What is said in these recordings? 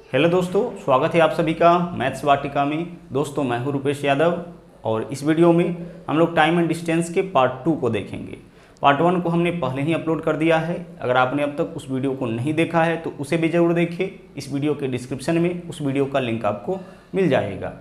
Hello दोस्तों, स्वागत है आप सभी का मैथ्स वाटिका में। दोस्तों मैं हूं रुपेश यादव और इस वीडियो में हम लोग टाइम एंड डिस्टेंस के पार्ट 2 को देखेंगे। पार्ट 1 को हमने पहले ही अपलोड कर दिया है। अगर आपने अब तक उस वीडियो को नहीं देखा है तो उसे भी ज़रूर देखिए। इस वीडियो के डिस्क्रिप्शन में उस वीडियो का लिंक आपको मिल जाएगा।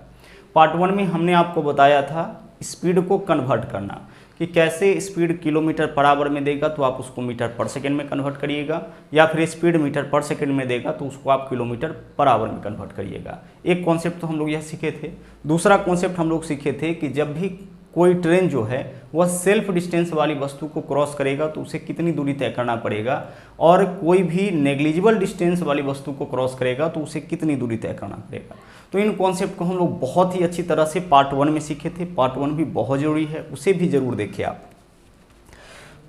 पार्ट 1 में हमने आपको बताया था स्पीड को कन्वर्ट करना, कि कैसे स्पीड किलोमीटर पर आवर में देगा तो आप उसको मीटर पर सेकंड में कन्वर्ट करिएगा, या फिर स्पीड मीटर पर सेकंड में देगा तो उसको आप किलोमीटर पर आवर में कन्वर्ट करिएगा। एक कॉन्सेप्ट तो हम लोग यह सीखे थे। दूसरा कॉन्सेप्ट हम लोग सीखे थे कि जब भी कोई ट्रेन जो है वह सेल्फ डिस्टेंस वाली वस्तु को क्रॉस करेगा तो उसे कितनी दूरी तय करना पड़ेगा, और कोई भी नेग्लिजिबल डिस्टेंस वाली वस्तु को क्रॉस करेगा तो उसे कितनी दूरी तय करना पड़ेगा। तो इन कॉन्सेप्ट को हम लोग बहुत ही अच्छी तरह से पार्ट 1 में सीखे थे। पार्ट 1 भी बहुत ज़रूरी है, उसे भी ज़रूर देखिए आप।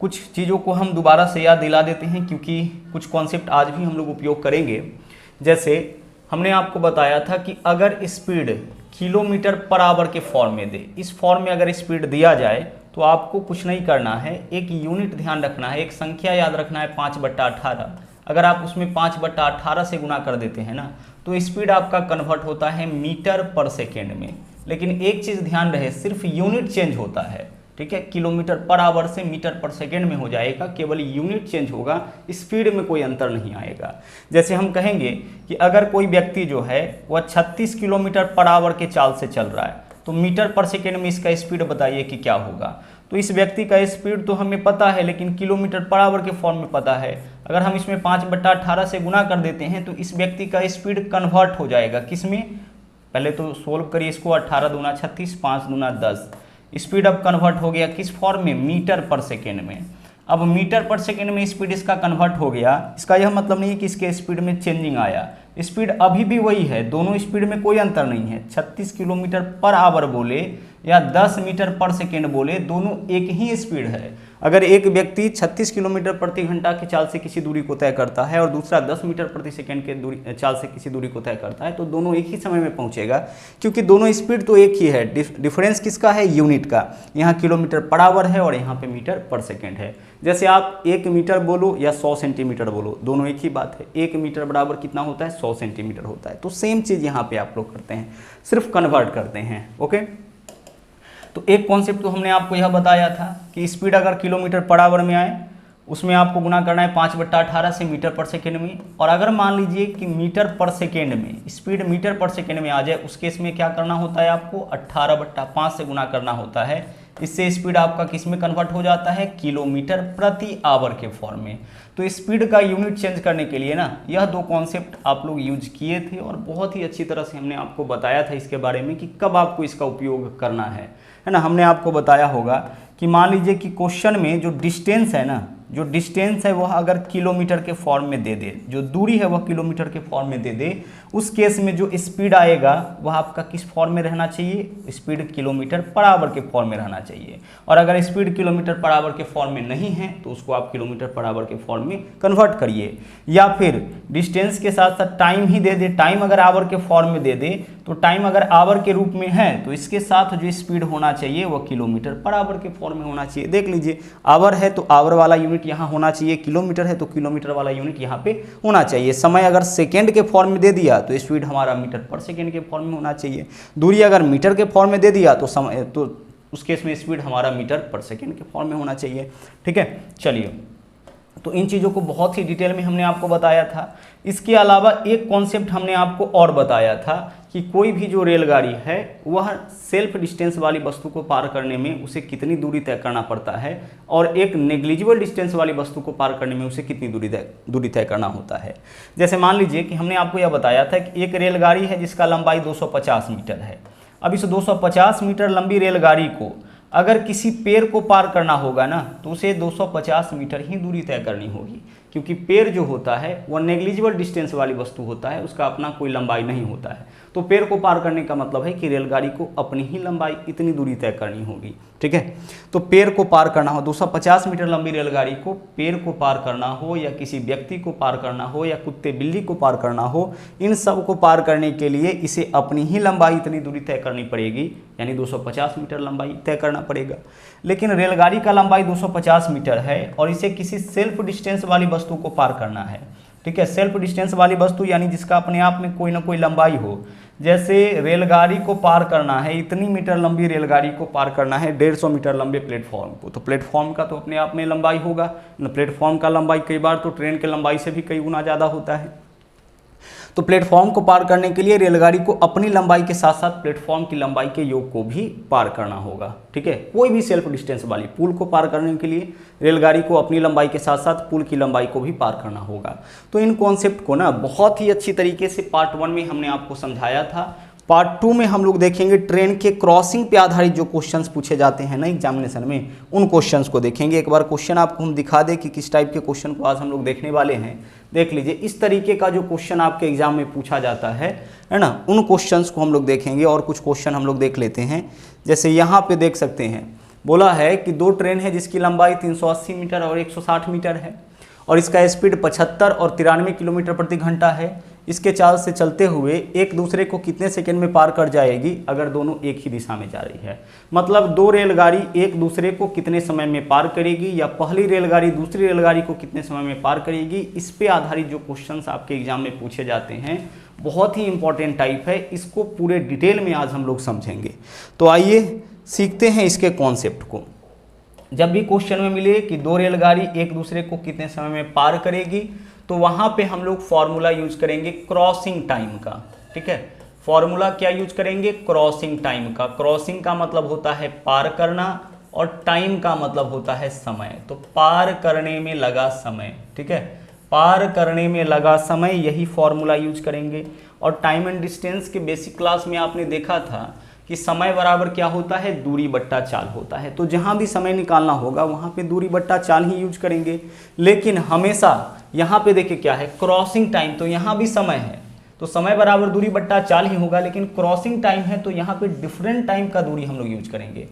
कुछ चीज़ों को हम दोबारा से याद दिला देते हैं क्योंकि कुछ कॉन्सेप्ट आज भी हम लोग उपयोग करेंगे। जैसे हमने आपको बताया था कि अगर स्पीड किलोमीटर पर आवर के फॉर्म में दे, इस फॉर्म में अगर स्पीड दिया जाए तो आपको कुछ नहीं करना है, एक यूनिट ध्यान रखना है, एक संख्या याद रखना है 5/18। अगर आप उसमें 5/18 से गुना कर देते हैं ना तो स्पीड आपका कन्वर्ट होता है मीटर पर सेकेंड में। लेकिन एक चीज़ ध्यान रहे, सिर्फ यूनिट चेंज होता है, ठीक है। किलोमीटर पर आवर से मीटर पर सेकेंड में हो जाएगा, केवल यूनिट चेंज होगा, स्पीड में कोई अंतर नहीं आएगा। जैसे हम कहेंगे कि अगर कोई व्यक्ति जो है वह 36 किलोमीटर पर आवर के चाल से चल रहा है तो मीटर पर सेकेंड में इसका स्पीड बताइए कि क्या होगा। तो इस व्यक्ति का स्पीड तो हमें पता है, लेकिन किलोमीटर पर आवर के फॉर्म में पता है। अगर हम इसमें 5/18 से गुना कर देते हैं तो इस व्यक्ति का स्पीड कन्वर्ट हो जाएगा किसमें, पहले तो सोल्व करिए इसको। 18 दूना 36, 5 दूना 10। स्पीड अब कन्वर्ट हो गया किस फॉर्म में, मीटर पर सेकेंड में। अब मीटर पर सेकेंड में स्पीड इसका कन्वर्ट हो गया, इसका यह मतलब नहीं है कि इसके स्पीड में चेंजिंग आया। स्पीड अभी भी वही है, दोनों स्पीड में कोई अंतर नहीं है। 36 किलोमीटर पर आवर बोले या 10 मीटर पर सेकेंड बोले, दोनों एक ही स्पीड है। अगर एक व्यक्ति 36 किलोमीटर प्रति घंटा की चाल से किसी दूरी को तय करता है और दूसरा 10 मीटर प्रति सेकेंड के चाल से किसी दूरी को तय करता है तो दोनों एक ही समय में पहुंचेगा, क्योंकि दोनों स्पीड तो एक ही है। डिफरेंस किसका है, यूनिट का। यहाँ किलोमीटर पर आवर है और यहाँ पे मीटर पर सेकेंड है। जैसे आप 1 मीटर बोलो या 100 सेंटीमीटर बोलो, दोनों एक ही बात है। 1 मीटर बराबर कितना होता है, 100 सेंटीमीटर होता है। तो सेम चीज़ यहाँ पे आप लोग करते हैं, सिर्फ कन्वर्ट करते हैं। ओके, तो एक कॉन्सेप्ट तो हमने आपको यह बताया था कि स्पीड अगर किलोमीटर पर आवर में आए उसमें आपको गुना करना है 5/18 से मीटर पर सेकेंड में। और अगर मान लीजिए कि मीटर पर सेकेंड में स्पीड मीटर पर सेकेंड में आ जाए, उस केस में क्या करना होता है, आपको 18/5 से गुना करना होता है। इससे स्पीड आपका किस में कन्वर्ट हो जाता है, किलोमीटर प्रति आवर के फॉर्म में। तो स्पीड का यूनिट चेंज करने के लिए ना यह दो कॉन्सेप्ट आप लोग यूज किए थे और बहुत ही अच्छी तरह से हमने आपको बताया था इसके बारे में कि कब आपको इसका उपयोग करना है ना। हमने आपको बताया होगा कि मान लीजिए कि क्वेश्चन में जो डिस्टेंस है ना, जो डिस्टेंस है वह अगर किलोमीटर के फॉर्म में दे दे, जो दूरी है वह किलोमीटर के फॉर्म में दे दे, उस केस में जो स्पीड आएगा वह आपका किस फॉर्म में रहना चाहिए, स्पीड किलोमीटर पर आवर के फॉर्म में रहना चाहिए। और अगर स्पीड किलोमीटर पर आवर के फॉर्म में नहीं है तो उसको आप किलोमीटर पर आवर के फॉर्म में कन्वर्ट करिए। या फिर डिस्टेंस के साथ साथ टाइम ही दे दे, टाइम अगर आवर के फॉर्म में दे दे तो टाइम अगर आवर के रूप में है तो इसके साथ जो स्पीड होना चाहिए वह किलोमीटर पर आवर के फॉर्म में होना चाहिए। देख लीजिए, आवर है तो आवर वाला यूनिट यहाँ होना चाहिए, किलोमीटर है तो किलोमीटर वाला यूनिट यहाँ पे होना चाहिए। समय अगर सेकेंड के फॉर्म में दे दिया तो स्पीड हमारा मीटर पर सेकेंड के फॉर्म में होना चाहिए। दूरी अगर मीटर के फॉर्म में दे दिया तो समय तो उस केस में स्पीड हमारा मीटर पर सेकेंड के फॉर्म में होना चाहिए। ठीक है, चलिए, तो इन चीज़ों को बहुत ही डिटेल में हमने आपको बताया था। इसके अलावा एक कॉन्सेप्ट हमने आपको और बताया था कि कोई भी जो रेलगाड़ी है वह सेल्फ डिस्टेंस वाली वस्तु को पार करने में उसे कितनी दूरी तय करना पड़ता है, और एक नेग्लिजिबल डिस्टेंस वाली वस्तु को पार करने में उसे कितनी दूरी तय करना होता है। जैसे मान लीजिए कि हमने आपको यह बताया था कि एक रेलगाड़ी है जिसका लंबाई 250 मीटर है। अब इस 250 मीटर लंबी रेलगाड़ी को अगर किसी पेड़ को पार करना होगा ना तो उसे 250 मीटर ही दूरी तय करनी होगी, क्योंकि पेड़ जो होता है वह नेग्लिजिबल डिस्टेंस वाली वस्तु होता है, उसका अपना कोई लंबाई नहीं होता है। तो पेड़ को पार करने का मतलब है कि रेलगाड़ी को अपनी ही लंबाई इतनी दूरी तय करनी होगी। ठीक है, तो पेड़ को पार करना हो, 250 मीटर लंबी रेलगाड़ी को पेड़ को पार करना हो या किसी व्यक्ति को पार करना हो या कुत्ते बिल्ली को पार करना हो, इन सब को पार करने के लिए इसे अपनी ही लंबाई इतनी दूरी तय करनी पड़ेगी, यानी 250 मीटर लंबाई तय करना पड़ेगा। लेकिन रेलगाड़ी का लंबाई 250 मीटर है और इसे किसी सेल्फ डिस्टेंस वाली वस्तु को पार करना है, ठीक है। सेल्फ डिस्टेंस वाली वस्तु यानी जिसका अपने आप में कोई ना कोई लंबाई हो, जैसे रेलगाड़ी को पार करना है, इतनी मीटर लंबी रेलगाड़ी को पार करना है 150 मीटर लंबे प्लेटफॉर्म को, तो प्लेटफॉर्म का तो अपने आप में लंबाई होगा। प्लेटफॉर्म का लंबाई कई बार तो ट्रेन के लंबाई से भी कई गुना ज़्यादा होता है। तो प्लेटफॉर्म को पार करने के लिए रेलगाड़ी को अपनी लंबाई के साथ साथ प्लेटफॉर्म की लंबाई के योग को भी पार करना होगा, ठीक है। कोई भी सेल्फ डिस्टेंस वाली पुल को पार करने के लिए रेलगाड़ी को अपनी लंबाई के साथ साथ पुल की लंबाई को भी पार करना होगा। तो इन कॉन्सेप्ट को ना बहुत ही अच्छी तरीके से पार्ट 1 में हमने आपको समझाया था। पार्ट 2 में हम लोग देखेंगे ट्रेन के क्रॉसिंग पे आधारित जो क्वेश्चंस पूछे जाते हैं ना एग्जामिनेशन में, उन क्वेश्चंस को देखेंगे। एक बार क्वेश्चन आपको हम दिखा दें कि किस टाइप के क्वेश्चन को आज हम लोग देखने वाले हैं। देख लीजिए, इस तरीके का जो क्वेश्चन आपके एग्जाम में पूछा जाता है ना, उन क्वेश्चंस को हम लोग देखेंगे। और कुछ क्वेश्चन हम लोग देख लेते हैं। जैसे यहाँ पे देख सकते हैं, बोला है कि 2 ट्रेन है जिसकी लंबाई 380 मीटर और 160 मीटर है और इसका स्पीड 75 और 93 किलोमीटर प्रति घंटा है। इसके चाल से चलते हुए एक दूसरे को कितने सेकंड में पार कर जाएगी अगर दोनों एक ही दिशा में जा रही है। मतलब 2 रेलगाड़ी एक दूसरे को कितने समय में पार करेगी, या पहली रेलगाड़ी दूसरी रेलगाड़ी को कितने समय में पार करेगी, इस पे आधारित जो क्वेश्चंस आपके एग्जाम में पूछे जाते हैं, बहुत ही इंपॉर्टेंट टाइप है। इसको पूरे डिटेल में आज हम लोग समझेंगे। तो आइए सीखते हैं इसके कॉन्सेप्ट को। जब भी क्वेश्चन में मिले कि 2 रेलगाड़ी एक दूसरे को कितने समय में पार करेगी, तो वहां पे हम लोग फॉर्मूला यूज करेंगे क्रॉसिंग टाइम का, ठीक है। फॉर्मूला क्या यूज करेंगे? क्रॉसिंग टाइम का। क्रॉसिंग का मतलब होता है पार करना और टाइम का मतलब होता है समय। तो पार करने में लगा समय, ठीक है, पार करने में लगा समय, यही फॉर्मूला यूज करेंगे। और टाइम एंड डिस्टेंस के बेसिक क्लास में आपने देखा था कि समय बराबर क्या होता है? दूरी बट्टा चाल होता है। तो जहां भी समय निकालना होगा वहां पे दूरी बट्टा चाल ही यूज करेंगे। लेकिन हमेशा यहाँ पे देखिए क्या है, क्रॉसिंग टाइम, तो यहाँ भी समय है तो समय बराबर दूरी बट्टा चाल ही होगा। लेकिन क्रॉसिंग टाइम है तो यहाँ पे डिफरेंट टाइम का दूरी हम लोग यूज करेंगे।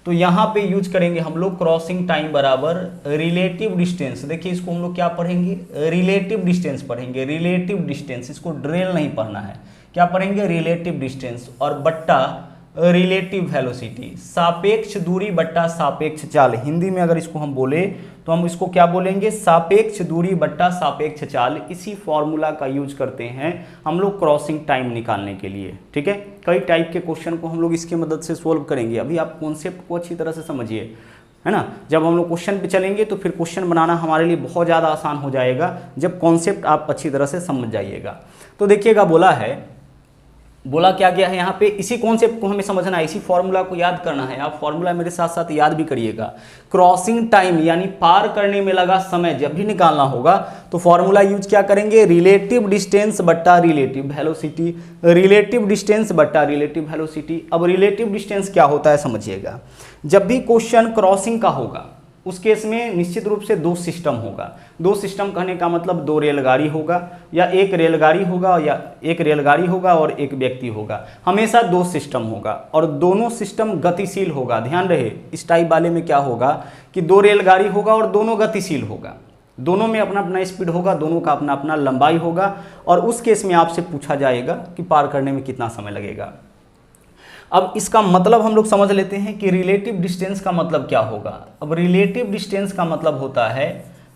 तो यहाँ पे यूज करेंगे हम लोग क्रॉसिंग टाइम बराबर रिलेटिव डिस्टेंस। देखिए इसको हम लोग क्या पढ़ेंगे? रिलेटिव डिस्टेंस पढ़ेंगे। रिलेटिव डिस्टेंस, इसको ड्रेल नहीं पढ़ना है, क्या पढ़ेंगे? Relative distance. और बट्टा रिलेटिव वेलोसिटी, सापेक्ष दूरी बट्टा सापेक्ष चाल। हिंदी में अगर इसको हम बोले तो हम इसको क्या बोलेंगे? सापेक्ष दूरी बट्टा सापेक्ष चाल। इसी फॉर्मूला का यूज करते हैं हम लोग क्रॉसिंग टाइम निकालने के लिए, ठीक है। कई टाइप के क्वेश्चन को हम लोग इसकी मदद से सोल्व करेंगे। अभी आप कॉन्सेप्ट को अच्छी तरह से समझिए, है ना। जब हम लोग क्वेश्चन पे चलेंगे तो फिर क्वेश्चन बनाना हमारे लिए बहुत ज़्यादा आसान हो जाएगा, जब कॉन्सेप्ट आप अच्छी तरह से समझ जाइएगा। तो देखिएगा, बोला क्या गया है यहाँ पे, इसी कॉन्सेप्ट को हमें समझना है, इसी फॉर्मूला को याद करना है। आप फॉर्मूला मेरे साथ साथ याद भी करिएगा। क्रॉसिंग टाइम यानी पार करने में लगा समय जब भी निकालना होगा तो फॉर्मूला यूज क्या करेंगे? रिलेटिव डिस्टेंस बट्टा रिलेटिव वेलोसिटी। रिलेटिव डिस्टेंस बट्टा रिलेटिव वेलोसिटी। अब रिलेटिव डिस्टेंस क्या होता है समझिएगा। जब भी क्वेश्चन क्रॉसिंग का होगा उस केस में निश्चित रूप से 2 सिस्टम होगा। 2 सिस्टम कहने का मतलब 2 रेलगाड़ी होगा, या एक रेलगाड़ी होगा, या एक रेलगाड़ी होगा और एक व्यक्ति होगा। हमेशा 2 सिस्टम होगा और दोनों सिस्टम गतिशील होगा। ध्यान रहे, इस टाइप वाले में क्या होगा कि 2 रेलगाड़ी होगा और दोनों गतिशील होगा, दोनों में अपना अपना स्पीड होगा, दोनों का अपना अपना लंबाई होगा। और उस केस में आपसे पूछा जाएगा कि पार करने में कितना समय लगेगा। अब इसका मतलब हम लोग समझ लेते हैं कि रिलेटिव डिस्टेंस का मतलब क्या होगा। अब रिलेटिव डिस्टेंस का मतलब होता है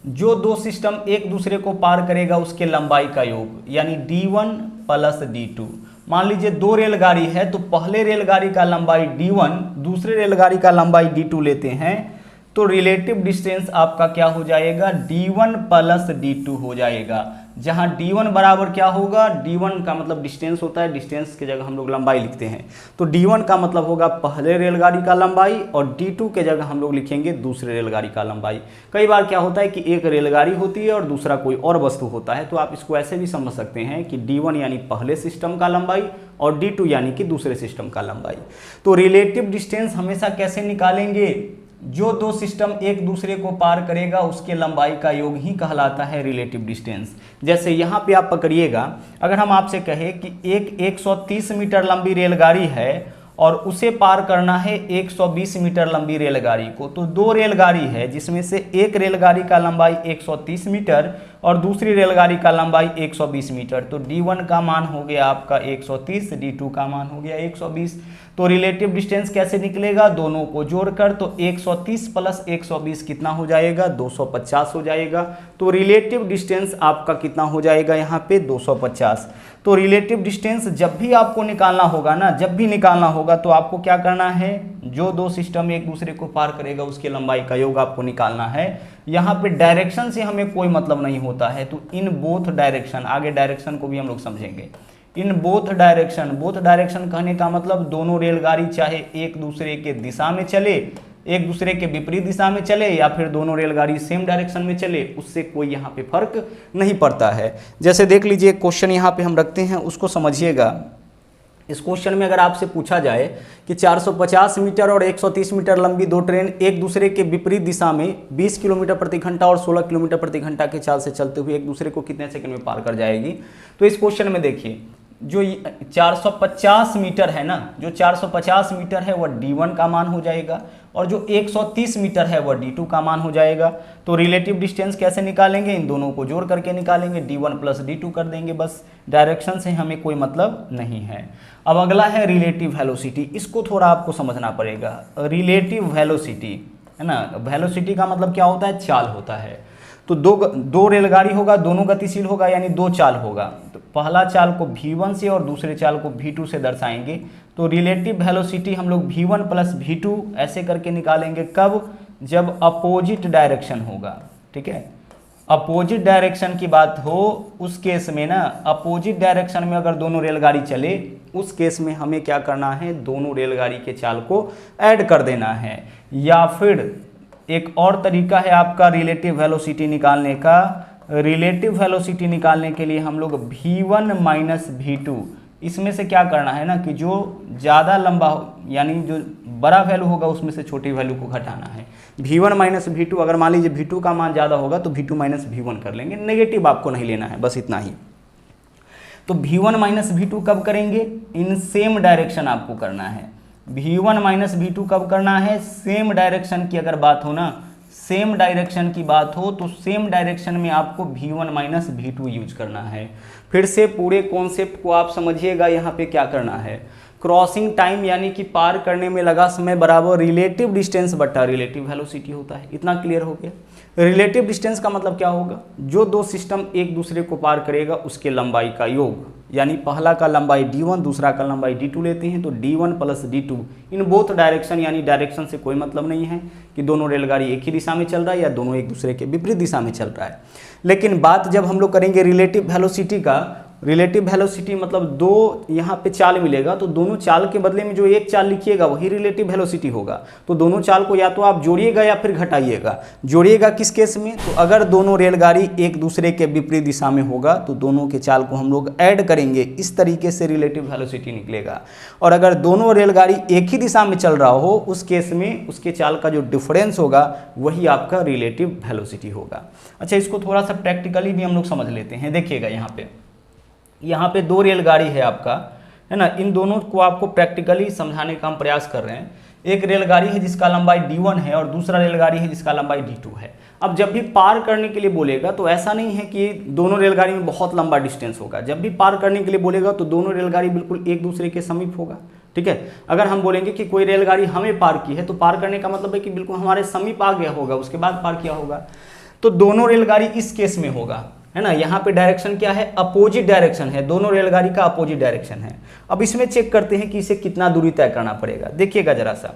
जो 2 सिस्टम एक दूसरे को पार करेगा उसके लंबाई का योग, यानी d1 प्लस d2। मान लीजिए 2 रेलगाड़ी है तो पहले रेलगाड़ी का लंबाई d1, दूसरे रेलगाड़ी का लंबाई d2 लेते हैं, तो रिलेटिव डिस्टेंस आपका क्या हो जाएगा? d1 प्लस d2 हो जाएगा। जहां d1 बराबर क्या होगा? d1 का मतलब डिस्टेंस होता है, डिस्टेंस की जगह हम लोग लंबाई लिखते हैं, तो d1 का मतलब होगा पहले रेलगाड़ी का लंबाई और d2 के जगह हम लोग लिखेंगे दूसरे रेलगाड़ी का लंबाई। कई बार क्या होता है कि एक रेलगाड़ी होती है और दूसरा कोई और वस्तु होता है, तो आप इसको ऐसे भी समझ सकते हैं कि d1 यानी पहले सिस्टम का लंबाई और d2 यानी कि दूसरे सिस्टम का लंबाई। तो रिलेटिव डिस्टेंस हमेशा कैसे निकालेंगे? जो 2 सिस्टम एक दूसरे को पार करेगा उसके लंबाई का योग ही कहलाता है रिलेटिव डिस्टेंस। जैसे यहाँ पे आप पकड़िएगा, अगर हम आपसे कहें कि एक 130 मीटर लंबी रेलगाड़ी है और उसे पार करना है 120 मीटर लंबी रेलगाड़ी को, तो 2 रेलगाड़ी है जिसमें से एक रेलगाड़ी का लंबाई 130 मीटर और दूसरी रेलगाड़ी का लंबाई 120 मीटर। तो D1 का मान हो गया आपका 130, D2 का मान हो गया 120। तो रिलेटिव डिस्टेंस कैसे निकलेगा, दोनों को जोड़कर। तो 130 प्लस 120 कितना हो जाएगा, 250 हो जाएगा। तो रिलेटिव डिस्टेंस आपका कितना हो जाएगा यहाँ पे 250। तो रिलेटिव डिस्टेंस जब भी आपको निकालना होगा ना, जब भी निकालना होगा तो आपको क्या करना है, जो दो सिस्टम एक दूसरे को पार करेगा उसके लंबाई का योग आपको निकालना है। यहाँ पे डायरेक्शन से हमें कोई मतलब नहीं होता है। तो इन बोथ डायरेक्शन, आगे डायरेक्शन को भी हम लोग समझेंगे। इन बोथ डायरेक्शन कहने का मतलब दोनों रेलगाड़ी चाहे एक दूसरे के दिशा में चले, एक दूसरे के विपरीत दिशा में चले, या फिर दोनों रेलगाड़ी सेम डायरेक्शन में चले, उससे कोई यहाँ पे फर्क नहीं पड़ता है। जैसे देख लीजिए क्वेश्चन यहाँ पे हम रखते हैं, उसको समझिएगा। इस क्वेश्चन में अगर आपसे पूछा जाए कि 450 मीटर और 130 मीटर लंबी दो ट्रेन एक दूसरे के विपरीत दिशा में 20 किलोमीटर प्रति घंटा और 16 किलोमीटर प्रति घंटा के चाल से चलते हुए एक दूसरे को कितने सेकंड में पार कर जाएगी। तो इस क्वेश्चन में देखिए, जो 450 मीटर है ना, जो 450 मीटर है वह D1 का मान हो जाएगा, और जो 130 मीटर है वह D2 का मान हो जाएगा। तो रिलेटिव डिस्टेंस कैसे निकालेंगे, इन दोनों को जोड़ करके निकालेंगे, D1 प्लस D2 कर देंगे, बस। डायरेक्शन से हमें कोई मतलब नहीं है। अब अगला है रिलेटिव वेलोसिटी। इसको थोड़ा आपको समझना पड़ेगा। रिलेटिव वेलोसिटी है ना, वेलोसिटी का मतलब क्या होता है, चाल होता है। तो दो रेलगाड़ी होगा, दोनों गतिशील होगा, यानी दो चाल होगा। तो पहला चाल को V1 से और दूसरे चाल को V2 से दर्शाएंगे। तो रिलेटिव वेलोसिटी हम लोग V1 प्लस V2 ऐसे करके निकालेंगे। कब, जब अपोजिट डायरेक्शन होगा। ठीक है, अपोजिट डायरेक्शन की बात हो उस केस में ना, अपोजिट डायरेक्शन में अगर दोनों रेलगाड़ी चले, उस केस में हमें क्या करना है, दोनों रेलगाड़ी के चाल को ऐड कर देना है। या फिर एक और तरीका है आपका रिलेटिव वेलोसिटी निकालने का। रिलेटिव वेलोसिटी निकालने के लिए हम लोग V1 माइनस V2, इसमें से क्या करना है ना, कि जो ज़्यादा लंबा यानी जो बड़ा वैल्यू होगा उसमें से छोटी वैल्यू को घटाना है। V1 माइनस V2, अगर मान लीजिए V2 का मान ज़्यादा होगा तो V2 माइनस V1 कर लेंगे, नेगेटिव आपको नहीं लेना है, बस इतना ही। तो V1 माइनस V2 कब करेंगे, इन सेम डायरेक्शन आपको करना है। V1 माइनस V2 कब करना है, सेम डायरेक्शन की अगर बात हो ना, सेम डायरेक्शन की बात हो तो सेम डायरेक्शन में आपको V1 माइनस V2 यूज करना है। फिर से पूरे कॉन्सेप्ट को आप समझिएगा। यहाँ पे क्या करना है, क्रॉसिंग टाइम यानी कि पार करने में लगा समय बराबर रिलेटिव डिस्टेंस बटा रिलेटिव वेलोसिटी होता है। इतना क्लियर हो गया। रिलेटिव डिस्टेंस का मतलब क्या होगा, जो दो सिस्टम एक दूसरे को पार करेगा उसके लंबाई का योग, यानी पहला का लंबाई D1 दूसरा का लंबाई D2 लेते हैं तो D1 plus D2 in both direction, यानी डायरेक्शन से कोई मतलब नहीं है कि दोनों रेलगाड़ी एक ही दिशा में चल रहा है या दोनों एक दूसरे के विपरीत दिशा में चल रहा है। लेकिन बात जब हम लोग करेंगे रिलेटिव वेलोसिटी का, रिलेटिव वेलोसिटी मतलब दो यहाँ पे चाल मिलेगा तो दोनों चाल के बदले में जो एक चाल लिखिएगा वही रिलेटिव वेलोसिटी होगा। तो दोनों चाल को या तो आप जोड़िएगा या फिर घटाइएगा। जोड़िएगा किस केस में, तो अगर दोनों रेलगाड़ी एक दूसरे के विपरीत दिशा में होगा तो दोनों के चाल को हम लोग ऐड करेंगे, इस तरीके से रिलेटिव वेलोसिटी निकलेगा। और अगर दोनों रेलगाड़ी एक ही दिशा में चल रहा हो उस केस में उसके चाल का जो डिफरेंस होगा वही आपका रिलेटिव वेलोसिटी होगा। अच्छा, इसको थोड़ा सा प्रैक्टिकली भी हम लोग समझ लेते हैं। देखिएगा यहाँ पे दो रेलगाड़ी है आपका, है ना, इन दोनों को आपको प्रैक्टिकली समझाने का हम प्रयास कर रहे हैं। एक रेलगाड़ी है जिसका लंबाई D1 है और दूसरा रेलगाड़ी है जिसका लंबाई D2 है। अब जब भी पार करने के लिए बोलेगा तो ऐसा नहीं है कि दोनों रेलगाड़ी में बहुत लंबा डिस्टेंस होगा। जब भी पार करने के लिए बोलेगा तो दोनों रेलगाड़ी बिल्कुल एक दूसरे के समीप होगा। ठीक है, अगर हम बोलेंगे कि कोई रेलगाड़ी हमें पार की है तो पार करने का मतलब है कि बिल्कुल हमारे समीप आ गया होगा, उसके बाद पार किया होगा। तो दोनों रेलगाड़ी इस केस में होगा, है ना। यहाँ पे डायरेक्शन क्या है, अपोजिट डायरेक्शन है, दोनों रेलगाड़ी का अपोजिट डायरेक्शन है। अब इसमें चेक करते हैं कि इसे कितना दूरी तय करना पड़ेगा। देखिएगा जरा सा,